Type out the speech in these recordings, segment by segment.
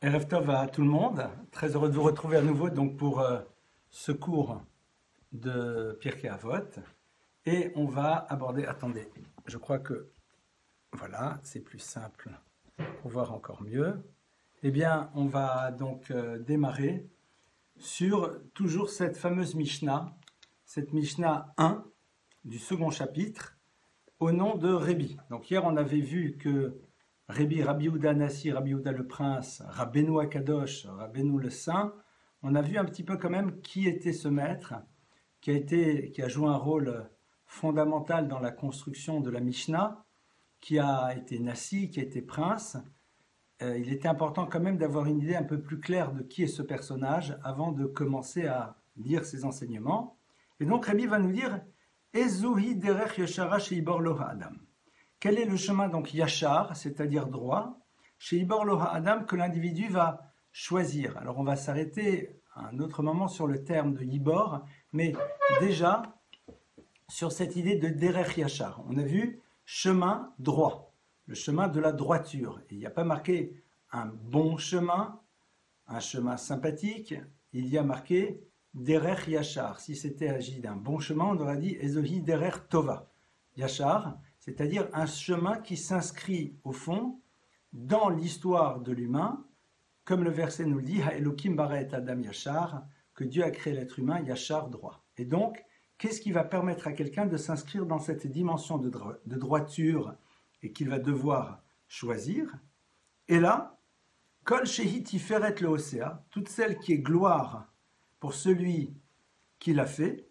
Erev Tov à tout le monde, très heureux de vous retrouver à nouveau donc pour ce cours de Pirkei Avot. Et on va aborder, attendez, je crois que voilà, c'est plus simple pour voir encore mieux. Eh bien, on va donc démarrer sur toujours cette fameuse Mishnah, cette Mishnah 1 du second chapitre, au nom de Rébi. Donc hier, on avait vu que Rabbi Yehuda Nassi, Rabbi Yehuda le Prince, Rabbeinu Akadosh, Rabbeinu le Saint, on a vu un petit peu quand même qui était ce maître, qui a joué un rôle fondamental dans la construction de la Mishnah, qui a été Nassi, qui a été prince. Il était important quand même d'avoir une idée un peu plus claire de qui est ce personnage avant de commencer à lire ses enseignements. Et donc Rabbi va nous dire Ezuhi derech yashara sheibor lo ha'adam. Quel est le chemin donc yachar, c'est-à-dire droit, chez Ibor lo ha'adam, que l'individu va choisir. Alors on va s'arrêter à un autre moment sur le terme de Ibor, mais déjà sur cette idée de derech yachar. On a vu chemin droit, le chemin de la droiture. Et il n'y a pas marqué un bon chemin, un chemin sympathique, il y a marqué derech yachar. Si c'était agi d'un bon chemin, on aurait dit ezohi derech tova. Yachar, c'est-à-dire un chemin qui s'inscrit au fond dans l'histoire de l'humain, comme le verset nous le dit, Ha'elokim bara et Adam yachar, que Dieu a créé l'être humain yachar droit. Et donc, qu'est-ce qui va permettre à quelqu'un de s'inscrire dans cette dimension de droiture et qu'il va devoir choisir? Et là, Kol shehi tiferet le osea, toute celle qui est gloire pour celui qui l'a fait,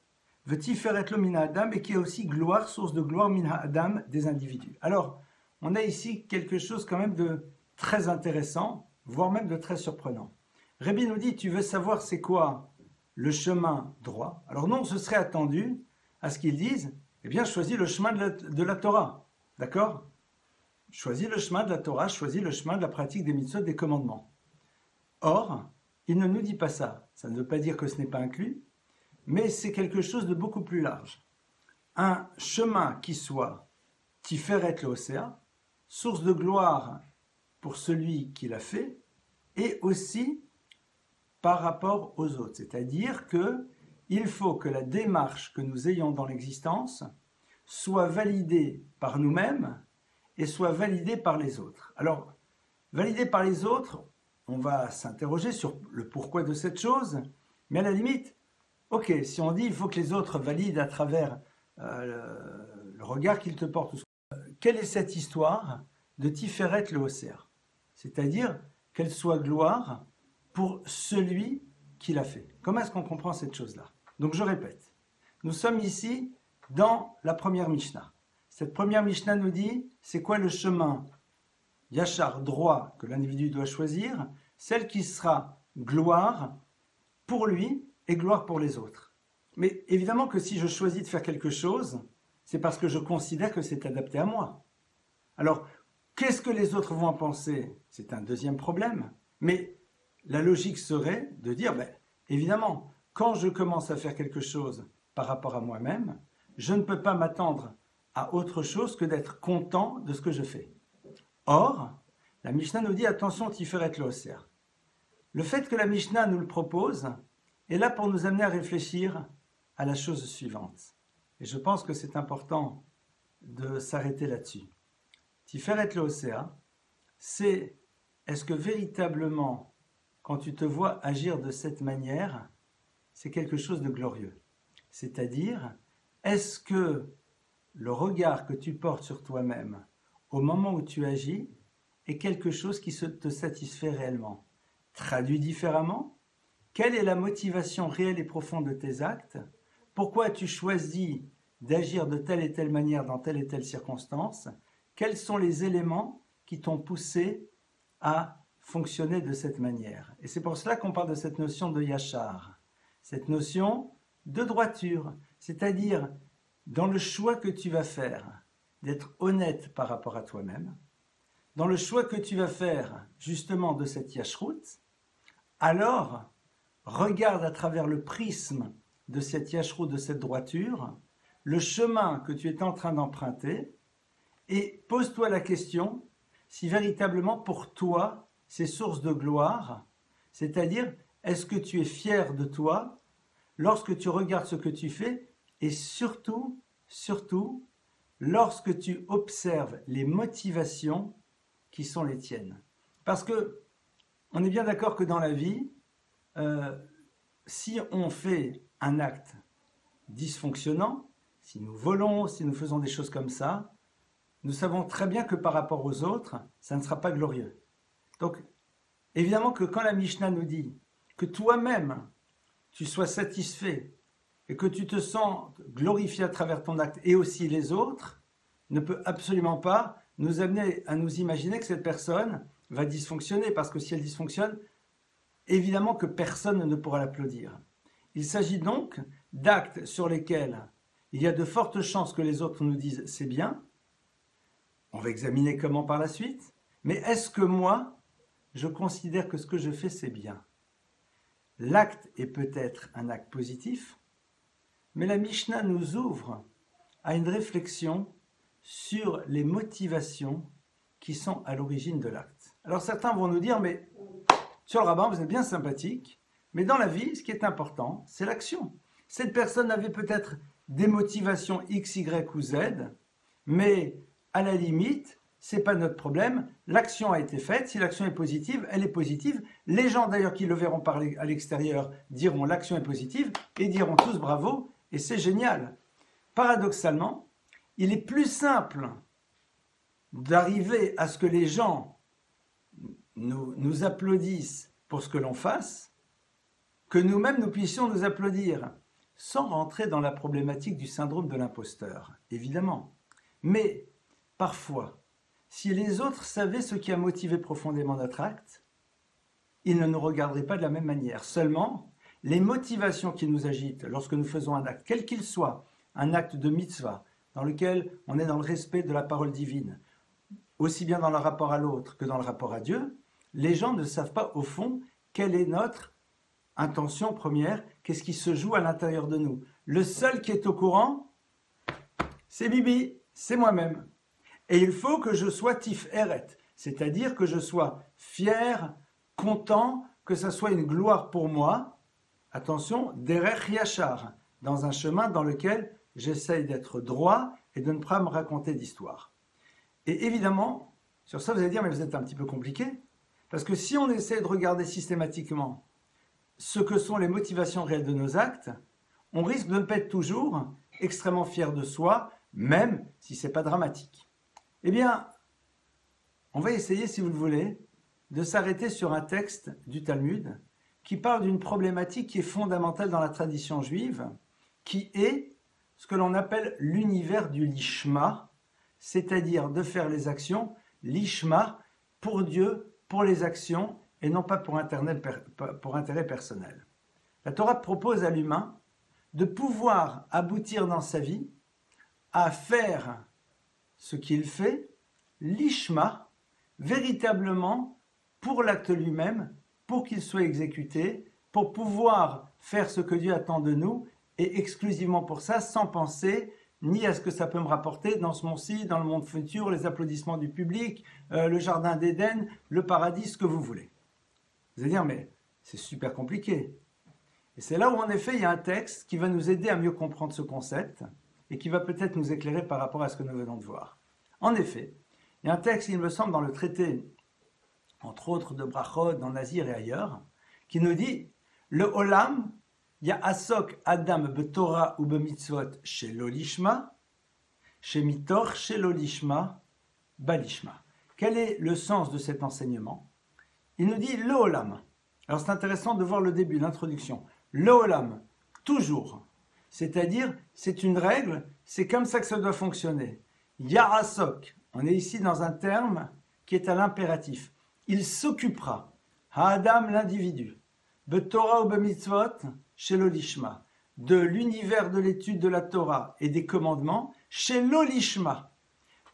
Tiferet lo min Adam, et qui est aussi gloire, source de gloire min Adam des individus. Alors, on a ici quelque chose quand même de très intéressant, voire même de très surprenant. Rabbi nous dit, tu veux savoir c'est quoi le chemin droit? Alors non, ce serait attendu à ce qu'ils disent, eh bien, choisis le chemin de la Torah, d'accord? Choisis le chemin de la Torah, choisis le chemin de la pratique des mitzvot, des commandements. Or, il ne nous dit pas ça. Ça ne veut pas dire que ce n'est pas inclus, mais c'est quelque chose de beaucoup plus large. Un chemin qui soit Tiferet le Osea, source de gloire pour celui qui l'a fait, et aussi par rapport aux autres. C'est-à-dire qu'il faut que la démarche que nous ayons dans l'existence soit validée par nous-mêmes et soit validée par les autres. Alors, validée par les autres, on va s'interroger sur le pourquoi de cette chose, mais à la limite, ok, si on dit il faut que les autres valident à travers le regard qu'ils te portent, quelle est cette histoire de Tiferet le Osea? C'est-à-dire qu'elle soit gloire pour celui qui l'a fait. Comment est-ce qu'on comprend cette chose-là? Donc je répète, nous sommes ici dans la première Mishnah. Cette première Mishnah nous dit c'est quoi le chemin yachar, droit, que l'individu doit choisir? Celle qui sera gloire pour lui et gloire pour les autres. Mais évidemment que si je choisis de faire quelque chose, c'est parce que je considère que c'est adapté à moi. Alors, qu'est-ce que les autres vont en penser? C'est un deuxième problème. Mais la logique serait de dire, évidemment, quand je commence à faire quelque chose par rapport à moi-même, je ne peux pas m'attendre à autre chose que d'être content de ce que je fais. Or, la Mishnah nous dit, attention, Tiferet lo Osea. Le fait que la Mishnah nous le propose est là pour nous amener à réfléchir à la chose suivante. Et je pense que c'est important de s'arrêter là-dessus. Tiferet lo Osea, c'est est-ce que véritablement, quand tu te vois agir de cette manière, c'est quelque chose de glorieux? C'est-à-dire, est-ce que le regard que tu portes sur toi-même au moment où tu agis est quelque chose qui te satisfait réellement? Traduit différemment, quelle est la motivation réelle et profonde de tes actes? Pourquoi as-tu choisi d'agir de telle et telle manière dans telle et telle circonstance? Quels sont les éléments qui t'ont poussé à fonctionner de cette manière? Et c'est pour cela qu'on parle de cette notion de yachar, cette notion de droiture, c'est-à-dire dans le choix que tu vas faire, d'être honnête par rapport à toi-même, dans le choix que tu vas faire justement de cette yachrout, alors regarde à travers le prisme de cette yachrout, de cette droiture, le chemin que tu es en train d'emprunter, et pose-toi la question si véritablement pour toi c'est source de gloire, c'est-à-dire, est-ce que tu es fier de toi lorsque tu regardes ce que tu fais et surtout, lorsque tu observes les motivations qui sont les tiennes. Parce que on est bien d'accord que dans la vie, si on fait un acte dysfonctionnant, si nous volons, si nous faisons des choses comme ça, nous savons très bien que par rapport aux autres, ça ne sera pas glorieux. Donc, évidemment que quand la Mishnah nous dit que toi-même, tu sois satisfait et que tu te sens glorifié à travers ton acte et aussi les autres, ne peut absolument pas nous amener à nous imaginer que cette personne va dysfonctionner, parce que si elle dysfonctionne, évidemment que personne ne pourra l'applaudir. Il s'agit donc d'actes sur lesquels il y a de fortes chances que les autres nous disent « c'est bien », on va examiner comment par la suite, mais est-ce que moi, je considère que ce que je fais, c'est bien? L'acte est peut-être un acte positif, mais la Mishnah nous ouvre à une réflexion sur les motivations qui sont à l'origine de l'acte. Alors certains vont nous dire, mais sur le rabbin, vous êtes bien sympathique, mais dans la vie, ce qui est important, c'est l'action. Cette personne avait peut-être des motivations X, Y ou Z, mais à la limite, ce n'est pas notre problème. L'action a été faite. Si l'action est positive, elle est positive. Les gens d'ailleurs qui le verront parler à l'extérieur diront l'action est positive et diront tous bravo et c'est génial. Paradoxalement, il est plus simple d'arriver à ce que les gens nous applaudissent pour ce que l'on fasse que nous-mêmes nous puissions nous applaudir, sans rentrer dans la problématique du syndrome de l'imposteur, évidemment. Mais parfois, si les autres savaient ce qui a motivé profondément notre acte, ils ne nous regarderaient pas de la même manière. Seulement, les motivations qui nous agitent lorsque nous faisons un acte, quel qu'il soit, un acte de mitzvah, dans lequel on est dans le respect de la parole divine, aussi bien dans le rapport à l'autre que dans le rapport à Dieu, les gens ne savent pas au fond quelle est notre intention première, qu'est-ce qui se joue à l'intérieur de nous. Le seul qui est au courant, c'est Bibi, c'est moi-même. Et il faut que je sois tiferet, c'est-à-dire que je sois fier, content, que ça soit une gloire pour moi. Attention, derech yachar, dans un chemin dans lequel j'essaye d'être droit et de ne pas me raconter d'histoire. Et évidemment, sur ça vous allez dire, mais vous êtes un petit peu compliqué, parce que si on essaie de regarder systématiquement ce que sont les motivations réelles de nos actes, on risque de ne pas être toujours extrêmement fier de soi, même si ce n'est pas dramatique. Eh bien, on va essayer, si vous le voulez, de s'arrêter sur un texte du Talmud qui parle d'une problématique qui est fondamentale dans la tradition juive, qui est ce que l'on appelle l'univers du lishma, c'est-à-dire de faire les actions, lishma, pour Dieu, pour les actions, et non pas pour intérêt personnel. La Torah propose à l'humain de pouvoir aboutir dans sa vie à faire ce qu'il fait, l'ishma, véritablement pour l'acte lui-même, pour qu'il soit exécuté, pour pouvoir faire ce que Dieu attend de nous, et exclusivement pour ça, sans penser ni à ce que ça peut me rapporter dans ce monde-ci, dans le monde futur, les applaudissements du public, le jardin d'Éden, le paradis, ce que vous voulez. Vous allez dire, mais c'est super compliqué. Et c'est là où en effet il y a un texte qui va nous aider à mieux comprendre ce concept et qui va peut-être nous éclairer par rapport à ce que nous venons de voir. En effet, il y a un texte, il me semble, dans le traité, entre autres de Brachot, dans Nazir et ailleurs, qui nous dit « Le olam ya'asok adam betorah ou bemitzvot shelo lishma, shemitor shelo lishma balishma ». Quel est le sens de cet enseignement? Il nous dit « Le olam ». Alors c'est intéressant de voir le début, l'introduction. « Le olam », toujours. C'est-à-dire, c'est une règle, c'est comme ça que ça doit fonctionner. Ya'asok, on est ici dans un terme qui est à l'impératif. Il s'occupera, Ha'adam l'individu, Betorah ou Bemitzvot, Shelo Lishma, de l'univers de l'étude de la Torah et des commandements, Shelo Lishma,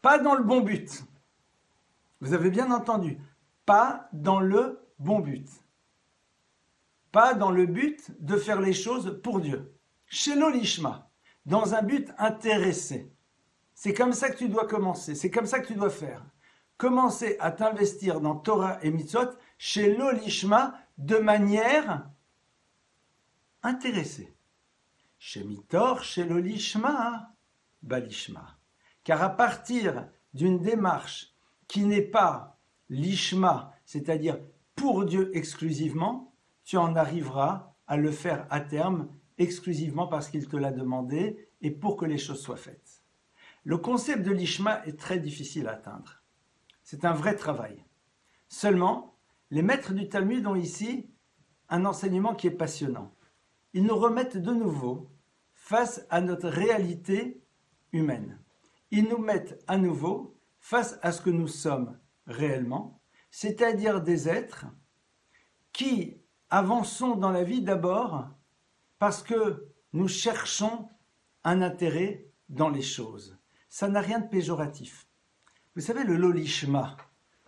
pas dans le bon but. Vous avez bien entendu, pas dans le bon but. Pas dans le but de faire les choses pour Dieu. Shelo Lishma, dans un but intéressé. C'est comme ça que tu dois commencer, c'est comme ça que tu dois faire. commencer à t'investir dans Torah et Mitzvot chez l'Olishma de manière intéressée. Chez Mitor, chez l'Olishma, Balishma. Car à partir d'une démarche qui n'est pas l'Ishma, c'est-à-dire pour Dieu exclusivement, tu en arriveras à le faire à terme exclusivement parce qu'il te l'a demandé et pour que les choses soient faites. Le concept de l'Ishma est très difficile à atteindre. C'est un vrai travail. Seulement, les maîtres du Talmud ont ici un enseignement qui est passionnant. Ils nous remettent de nouveau face à notre réalité humaine. Ils nous mettent à nouveau face à ce que nous sommes réellement, c'est-à-dire des êtres qui avançons dans la vie d'abord parce que nous cherchons un intérêt dans les choses. Ça n'a rien de péjoratif. Vous savez, le lolishma,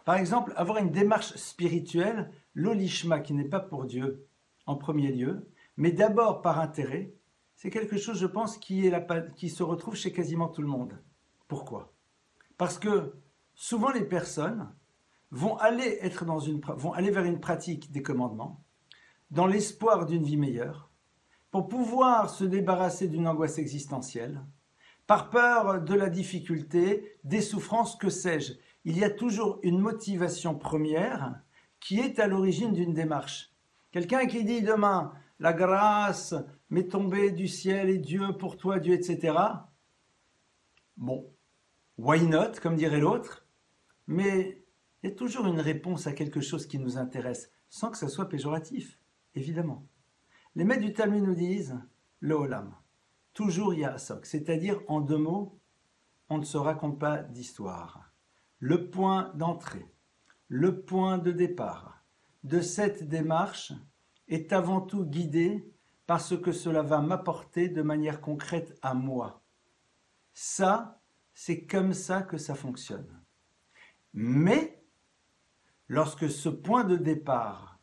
par exemple, avoir une démarche spirituelle, lolishma qui n'est pas pour Dieu en premier lieu, mais d'abord par intérêt, c'est quelque chose, je pense, qui se retrouve chez quasiment tout le monde. Pourquoi ? Parce que souvent les personnes vont aller vers une pratique des commandements dans l'espoir d'une vie meilleure, pour pouvoir se débarrasser d'une angoisse existentielle, par peur de la difficulté, des souffrances, que sais-je. Il y a toujours une motivation première qui est à l'origine d'une démarche. Quelqu'un qui dit demain, la grâce m'est tombée du ciel et Dieu pour toi, Dieu, etc. Bon, why not, comme dirait l'autre, mais il y a toujours une réponse à quelque chose qui nous intéresse, sans que ça soit péjoratif, évidemment. Les maîtres du Talmud nous disent le olam, toujours ya'asok, c'est-à-dire en deux mots, on ne se raconte pas d'histoire. Le point d'entrée, le point de départ de cette démarche est avant tout guidé par ce que cela va m'apporter de manière concrète à moi. Ça, c'est comme ça que ça fonctionne. Mais, lorsque ce point de départ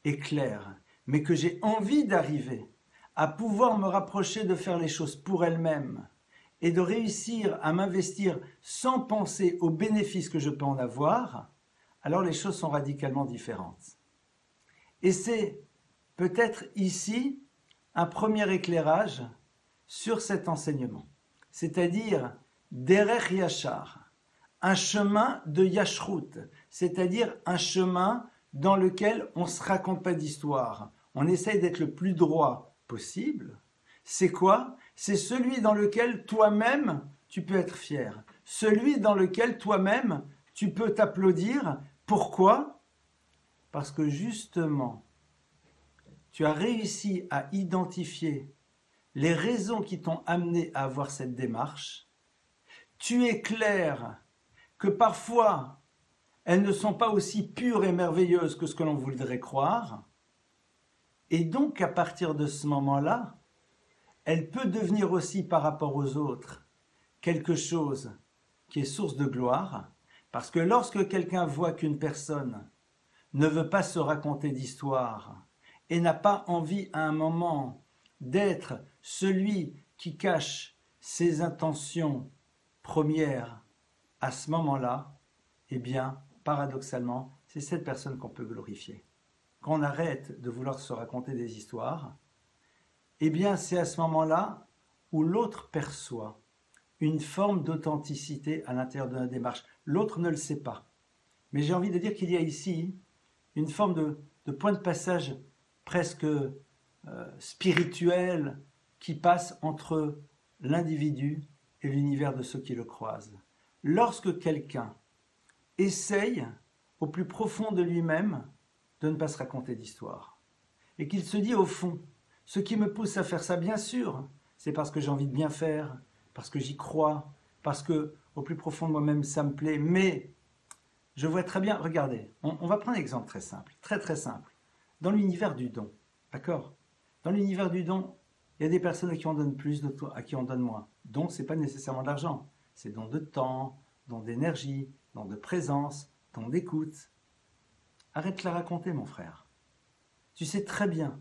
est clair, mais que j'ai envie d'arriver à pouvoir me rapprocher de faire les choses pour elles-mêmes et de réussir à m'investir sans penser aux bénéfices que je peux en avoir, alors les choses sont radicalement différentes. Et c'est peut-être ici un premier éclairage sur cet enseignement, c'est-à-dire derech yachar, un chemin de yashrut, c'est-à-dire un chemin dans lequel on ne se raconte pas d'histoire, on essaye d'être le plus droit possible. C'est quoi ? C'est celui dans lequel toi-même tu peux être fier, celui dans lequel toi-même tu peux t'applaudir. Pourquoi ? Parce que justement, tu as réussi à identifier les raisons qui t'ont amené à avoir cette démarche. Tu es clair que parfois, elles ne sont pas aussi pures et merveilleuses que ce que l'on voudrait croire. Et donc, à partir de ce moment-là, elle peut devenir aussi par rapport aux autres quelque chose qui est source de gloire. Parce que lorsque quelqu'un voit qu'une personne ne veut pas se raconter d'histoire et n'a pas envie à un moment d'être celui qui cache ses intentions premières à ce moment-là, eh bien, paradoxalement, c'est cette personne qu'on peut glorifier. Quand on arrête de vouloir se raconter des histoires, eh bien, c'est à ce moment-là où l'autre perçoit une forme d'authenticité à l'intérieur de la démarche. L'autre ne le sait pas. Mais j'ai envie de dire qu'il y a ici une forme de point de passage presque spirituel qui passe entre l'individu et l'univers de ceux qui le croisent. Lorsque quelqu'un essaye au plus profond de lui-même de ne pas se raconter d'histoire et qu'il se dit au fond, ce qui me pousse à faire ça, bien sûr, c'est parce que j'ai envie de bien faire, parce que j'y crois, parce que au plus profond de moi-même ça me plaît, mais je vois très bien, regardez, on va prendre un exemple très simple, très très simple. Dans l'univers du don, d'accord ? Dans l'univers du don, il y a des personnes à qui on donne plus, d'autres à qui on donne moins. Don, ce n'est pas nécessairement de l'argent, c'est don de temps, don d'énergie, don de présence, don d'écoute. Arrête de la raconter, mon frère. Tu sais très bien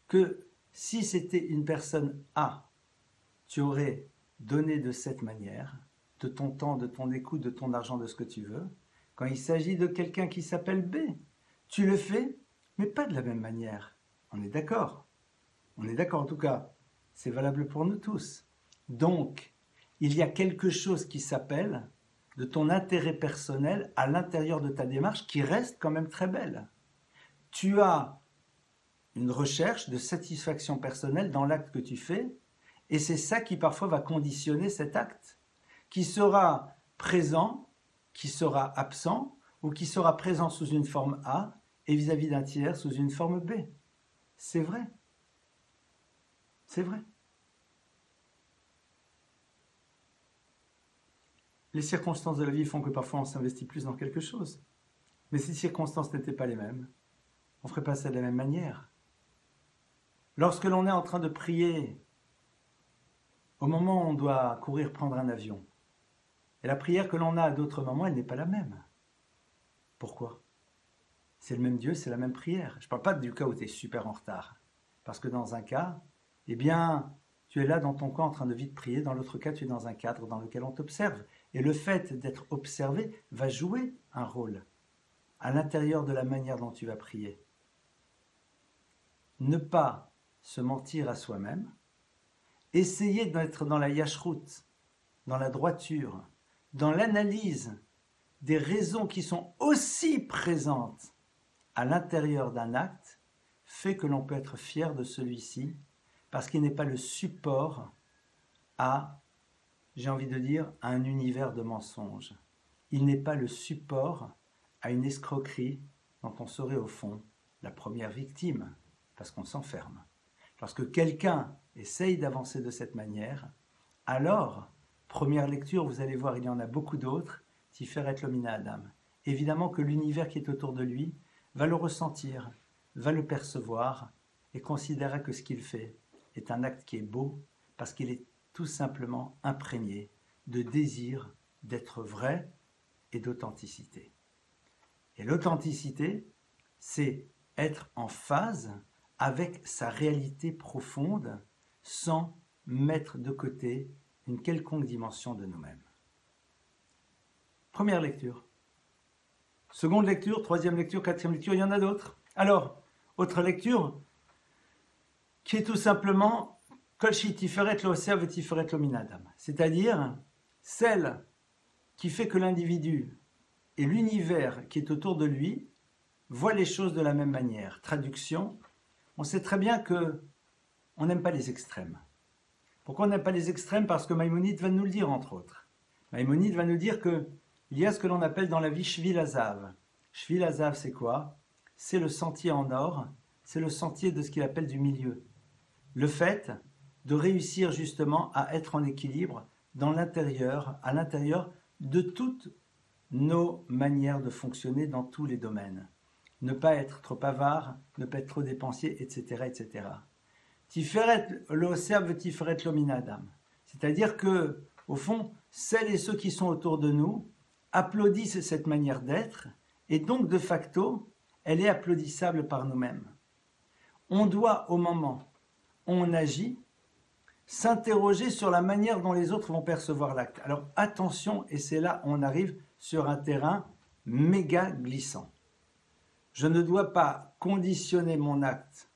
que si c'était une personne A, tu aurais donné de cette manière, de ton temps, de ton écoute, de ton argent, de ce que tu veux. Quand il s'agit de quelqu'un qui s'appelle B, tu le fais, mais pas de la même manière. On est d'accord. On est d'accord, en tout cas, c'est valable pour nous tous. Donc, il y a quelque chose qui s'appelle de ton intérêt personnel à l'intérieur de ta démarche qui reste quand même très belle. Tu as une recherche de satisfaction personnelle dans l'acte que tu fais, et c'est ça qui parfois va conditionner cet acte, qui sera présent, qui sera absent, ou qui sera présent sous une forme A, et vis-à-vis d'un tiers sous une forme B. C'est vrai. C'est vrai. Les circonstances de la vie font que parfois on s'investit plus dans quelque chose. Mais si les circonstances n'étaient pas les mêmes, on ne ferait pas ça de la même manière. Lorsque l'on est en train de prier, au moment où on doit courir prendre un avion, et la prière que l'on a à d'autres moments, elle n'est pas la même. Pourquoi ? C'est le même Dieu, c'est la même prière. Je ne parle pas du cas où tu es super en retard. Parce que dans un cas, eh bien, tu es là dans ton camp en train de vite prier. Dans l'autre cas, tu es dans un cadre dans lequel on t'observe. Et le fait d'être observé va jouer un rôle à l'intérieur de la manière dont tu vas prier. Ne pas se mentir à soi-même. Essayer d'être dans la yashrut, dans la droiture, dans l'analyse des raisons qui sont aussi présentes à l'intérieur d'un acte, fait que l'on peut être fier de celui-ci, parce qu'il n'est pas le support à, j'ai envie de dire, à un univers de mensonges. Il n'est pas le support à une escroquerie dont on serait au fond la première victime, parce qu'on s'enferme. Lorsque quelqu'un essaye d'avancer de cette manière, alors, première lecture, vous allez voir, il y en a beaucoup d'autres, Tiferet Lomina Adam. Évidemment que l'univers qui est autour de lui va le ressentir, va le percevoir et considérera que ce qu'il fait est un acte qui est beau parce qu'il est tout simplement imprégné de désir d'être vrai et d'authenticité. Et l'authenticité, c'est être en phase avec sa réalité profonde sans mettre de côté une quelconque dimension de nous-mêmes. Première lecture. Seconde lecture, troisième lecture, quatrième lecture, il y en a d'autres. Alors, autre lecture, qui est tout simplement Kol shi tiferet lo oser vetiferet lo min adam, c'est-à-dire celle qui fait que l'individu et l'univers qui est autour de lui voient les choses de la même manière. Traduction, on sait très bien que on n'aime pas les extrêmes. Pourquoi on n'aime pas les extrêmes ? Parce que Maïmonide va nous le dire, entre autres. Maïmonide va nous dire qu'il y a ce que l'on appelle dans la vie Shvil Hazav. Shvil Hazav, c'est quoi ? C'est le sentier en or, c'est le sentier de ce qu'il appelle du milieu. Le fait de réussir justement à être en équilibre dans l'intérieur, à l'intérieur de toutes nos manières de fonctionner dans tous les domaines. Ne pas être trop avare, ne pas être trop dépensier, etc. etc. Tiferet lo oser tiferet lo min adam. C'est-à-dire que, au fond, celles et ceux qui sont autour de nous applaudissent cette manière d'être, et donc, de facto, elle est applaudissable par nous-mêmes. On doit, au moment où on agit, s'interroger sur la manière dont les autres vont percevoir l'acte. Alors, attention, et c'est là où on arrive sur un terrain méga glissant. Je ne dois pas conditionner mon acte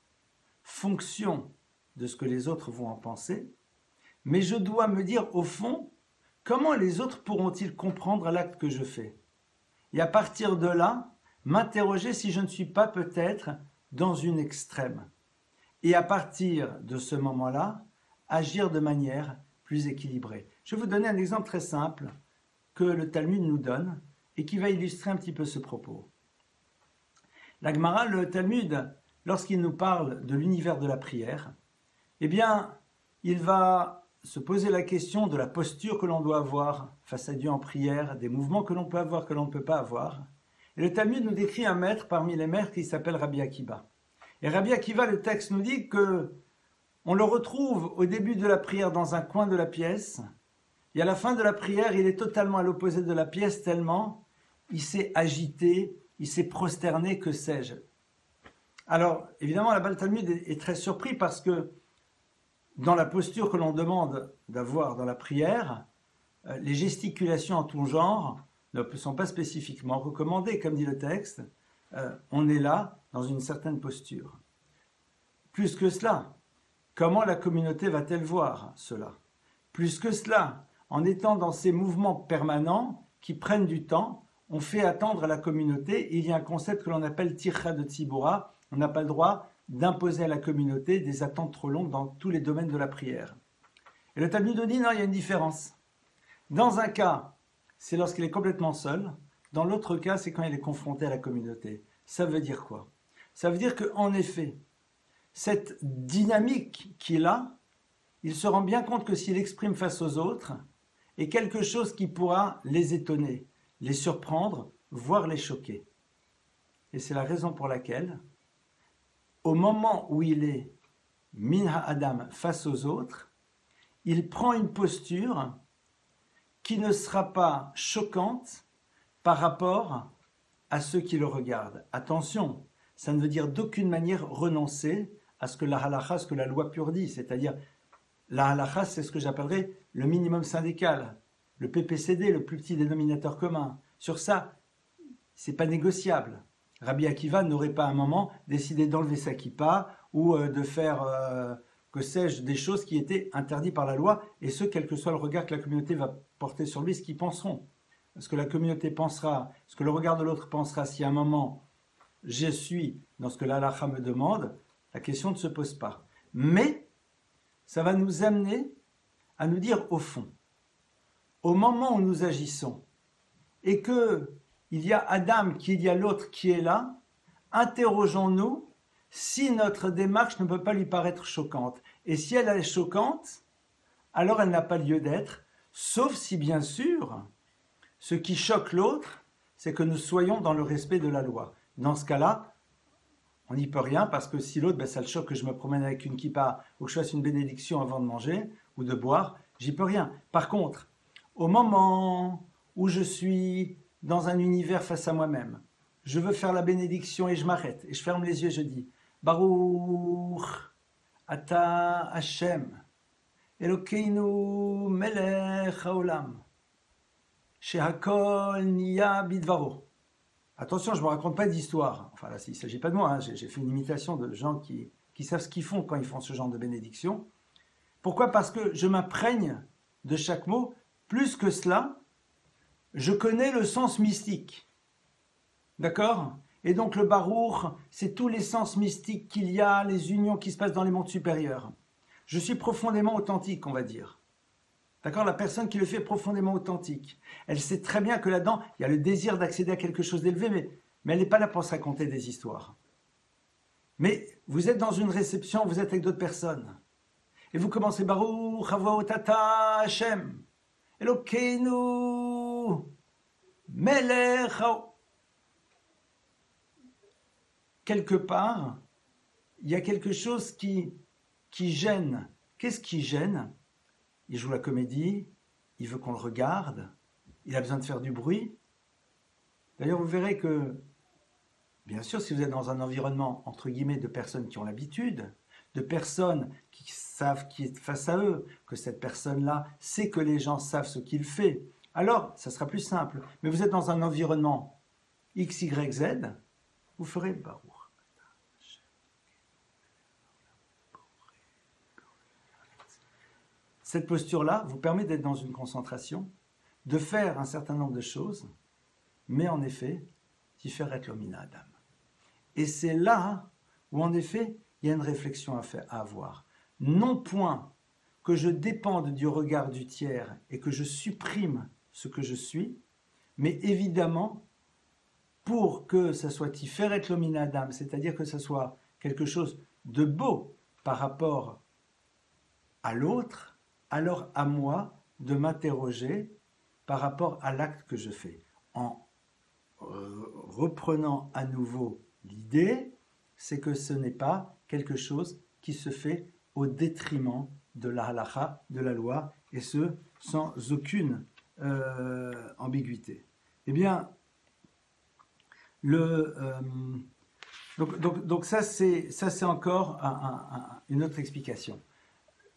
fonction de ce que les autres vont en penser, mais je dois me dire, au fond, comment les autres pourront-ils comprendre l'acte que je fais ? Et à partir de là, m'interroger si je ne suis pas peut-être dans une extrême. Et à partir de ce moment-là, agir de manière plus équilibrée. Je vais vous donner un exemple très simple que le Talmud nous donne et qui va illustrer un petit peu ce propos. La Gemara, le Talmud, lorsqu'il nous parle de l'univers de la prière, eh bien, il va se poser la question de la posture que l'on doit avoir face à Dieu en prière, des mouvements que l'on peut avoir, que l'on ne peut pas avoir. Et le Talmud nous décrit un maître parmi les maîtres qui s'appelle Rabbi Akiva. Et Rabbi Akiva, le texte nous dit que on le retrouve au début de la prière dans un coin de la pièce, et à la fin de la prière, il est totalement à l'opposé de la pièce tellement il s'est agité, il s'est prosterné, que sais-je. Alors, évidemment, là-bas, le Talmud est très surpris parce que dans la posture que l'on demande d'avoir dans la prière, les gesticulations en tout genre ne sont pas spécifiquement recommandées, comme dit le texte. On est là dans une certaine posture. Plus que cela, comment la communauté va-t-elle voir cela? Plus que cela, en étant dans ces mouvements permanents qui prennent du temps, on fait attendre à la communauté. Il y a un concept que l'on appelle tircha de tzibura. On n'a pas le droit d'imposer à la communauté des attentes trop longues dans tous les domaines de la prière. Et le Talmud nous dit, non, il y a une différence. Dans un cas, c'est lorsqu'il est complètement seul. Dans l'autre cas, c'est quand il est confronté à la communauté. Ça veut dire quoi? Ça veut dire qu'en effet, cette dynamique qu'il a, il se rend bien compte que s'il exprime face aux autres, est quelque chose qui pourra les étonner, les surprendre, voire les choquer. Et c'est la raison pour laquelle, au moment où il est min ha'adam face aux autres, il prend une posture qui ne sera pas choquante par rapport à ceux qui le regardent. Attention, ça ne veut dire d'aucune manière renoncer à ce que la halakha, ce que la loi pure dit, c'est-à-dire la halakha, c'est ce que j'appellerais le minimum syndical, le PPCD, le plus petit dénominateur commun. Sur ça, c'est pas négociable. Rabbi Akiva n'aurait pas à un moment décidé d'enlever sa kippa ou de faire, que sais-je, des choses qui étaient interdites par la loi, et ce, quel que soit le regard que la communauté va porter sur lui, ce qu'ils penseront. Ce que la communauté pensera, ce que le regard de l'autre pensera, si à un moment je suis dans ce que la halakha me demande, la question ne se pose pas. Mais ça va nous amener à nous dire au fond, au moment où nous agissons, et que il y a Adam, qu'il y a l'autre qui est là, interrogeons-nous si notre démarche ne peut pas lui paraître choquante. Et si elle est choquante, alors elle n'a pas lieu d'être, sauf si bien sûr, ce qui choque l'autre, c'est que nous soyons dans le respect de la loi. Dans ce cas-là, on n'y peut rien, parce que si l'autre, ça le choque que je me promène avec une kippa ou que je fasse une bénédiction avant de manger ou de boire, j'y peux rien. Par contre, au moment où je suis dans un univers face à moi-même, je veux faire la bénédiction et je m'arrête, et je ferme les yeux et je dis Baruch Ata Hashem Elokeinu Melech Haolam Shehakol Niya Bidvaro. Attention, je ne me raconte pas d'histoire. Enfin là, il ne s'agit pas de moi, hein. J'ai fait une imitation de gens qui savent ce qu'ils font quand ils font ce genre de bénédiction. Pourquoi? Parce que je m'imprègne de chaque mot. Plus que cela, je connais le sens mystique. D'accord? Et donc le barour, c'est tous les sens mystiques qu'il y a, les unions qui se passent dans les mondes supérieurs. Je suis profondément authentique, on va dire. D'accord? La personne qui le fait est profondément authentique. Elle sait très bien que là-dedans, il y a le désir d'accéder à quelque chose d'élevé, mais elle n'est pas là pour se raconter des histoires. Mais vous êtes dans une réception, vous êtes avec d'autres personnes. Et vous commencez Baruch Havoa Tata Hashem Elokeinu Melech Haolam. Quelque part, il y a quelque chose qui gêne. Qu'est-ce qui gêne? Il joue la comédie, il veut qu'on le regarde, il a besoin de faire du bruit. D'ailleurs, vous verrez que, bien sûr, si vous êtes dans un environnement, entre guillemets, de personnes qui ont l'habitude, de personnes qui savent qui est face à eux, que cette personne-là sait que les gens savent ce qu'il fait, alors ça sera plus simple. Mais vous êtes dans un environnement X, Y, Z, vous ferez Baruch. Cette posture-là vous permet d'être dans une concentration, de faire un certain nombre de choses, mais en effet, Tiferet lo min Adam. Et c'est là où, en effet, il y a une réflexion à avoir. Non point que je dépende du regard du tiers et que je supprime ce que je suis, mais évidemment, pour que ça soit Tiferet lo min Adam, c'est-à-dire que ça soit quelque chose de beau par rapport à l'autre, alors à moi de m'interroger par rapport à l'acte que je fais. En reprenant à nouveau l'idée, c'est que ce n'est pas quelque chose qui se fait au détriment de la halakha, de la loi, et ce, sans aucune ambiguïté. Eh bien, donc ça c'est encore une autre explication.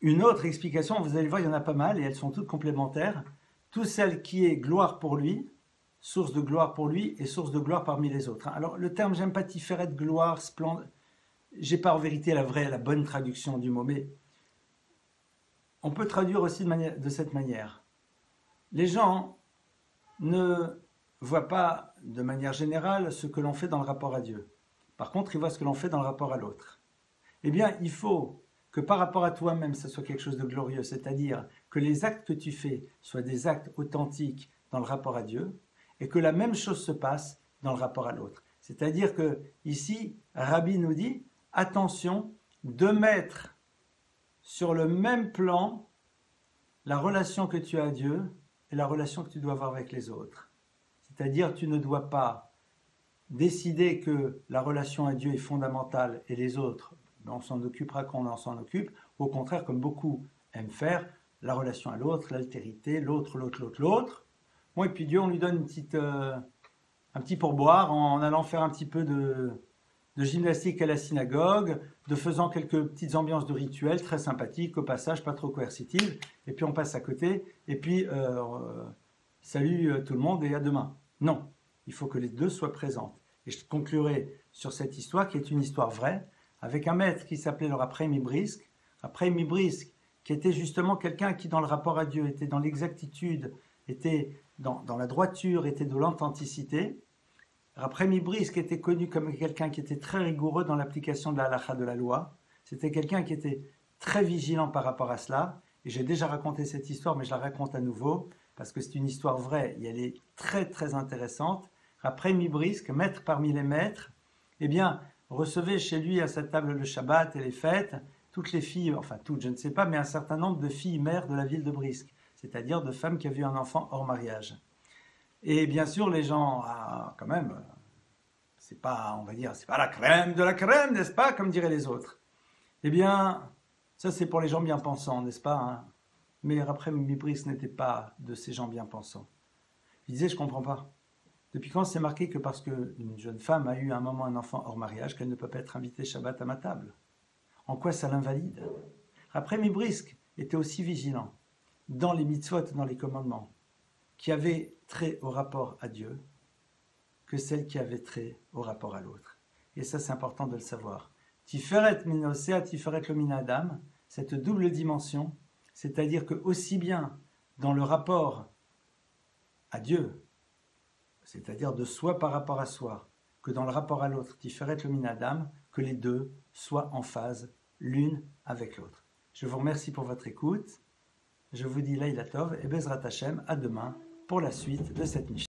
Une autre explication, vous allez voir, il y en a pas mal et elles sont toutes complémentaires. tout celle qui est gloire pour lui, source de gloire pour lui et source de gloire parmi les autres. Alors le terme, j'aime pas tiferet, gloire, splendide, j'ai pas en vérité la bonne traduction du mot, mais on peut traduire aussi de cette manière. Les gens ne voient pas de manière générale ce que l'on fait dans le rapport à Dieu. Par contre, ils voient ce que l'on fait dans le rapport à l'autre. Eh bien, il faut que par rapport à toi-même, ce soit quelque chose de glorieux, c'est-à-dire que les actes que tu fais soient des actes authentiques dans le rapport à Dieu, et que la même chose se passe dans le rapport à l'autre. C'est-à-dire que ici, Rabbi nous dit, attention de mettre sur le même plan la relation que tu as à Dieu et la relation que tu dois avoir avec les autres. C'est-à-dire, tu ne dois pas décider que la relation à Dieu est fondamentale et les autres, on s'en occupera quand on s'en occupe, ou au contraire, comme beaucoup aiment faire, la relation à l'autre, l'altérité, l'autre. Bon, et puis Dieu, on lui donne un petit pourboire en allant faire un petit peu de gymnastique à la synagogue, de faisant quelques petites ambiances de rituels très sympathiques, au passage, pas trop coercitives, et puis on passe à côté, et puis salut tout le monde et à demain. Non, il faut que les deux soient présentes. Et je conclurai sur cette histoire qui est une histoire vraie, avec un maître qui s'appelait le Rav Chaim Brisk. Rav Chaim Brisk, qui était justement quelqu'un qui, dans le rapport à Dieu, était dans l'exactitude, était dans la droiture, était de l'authenticité. Rav Chaim Brisk était connu comme quelqu'un qui était très rigoureux dans l'application de la halakha, de la loi. C'était quelqu'un qui était très vigilant par rapport à cela. Et j'ai déjà raconté cette histoire, mais je la raconte à nouveau, parce que c'est une histoire vraie et elle est très très intéressante. Rav Chaim Brisk, maître parmi les maîtres, eh bien, recevait chez lui à sa table le Shabbat et les fêtes, toutes les filles, enfin toutes, je ne sais pas, mais un certain nombre de filles mères de la ville de Brisk, c'est-à-dire de femmes qui avaient eu un enfant hors mariage. Et bien sûr, les gens, quand même, c'est pas, on va dire, c'est pas la crème de la crème, n'est-ce pas, comme diraient les autres. Eh bien, ça c'est pour les gens bien pensants, n'est-ce pas, hein. Mais après, Brisk n'était pas de ces gens bien pensants. Il disait, je comprends pas. Depuis quand c'est marqué que parce qu'une jeune femme a eu à un moment un enfant hors mariage, qu'elle ne peut pas être invitée Shabbat à ma table? En quoi ça l'invalide? Après, Brisk était aussi vigilant dans les mitzvot, dans les commandements, qui avaient trait au rapport à Dieu, que celles qui avaient trait au rapport à l'autre. Et ça, c'est important de le savoir. Tiferet minosea, tiferet lo min adam, cette double dimension, c'est-à-dire que aussi bien dans le rapport à Dieu, c'est-à-dire de soi par rapport à soi, que dans le rapport à l'autre, tiferet lo min adam, que les deux soient en phase l'une avec l'autre. Je vous remercie pour votre écoute. Je vous dis Laïla Tov et Bezrat Hashem, à demain pour la suite de cette Mishnah.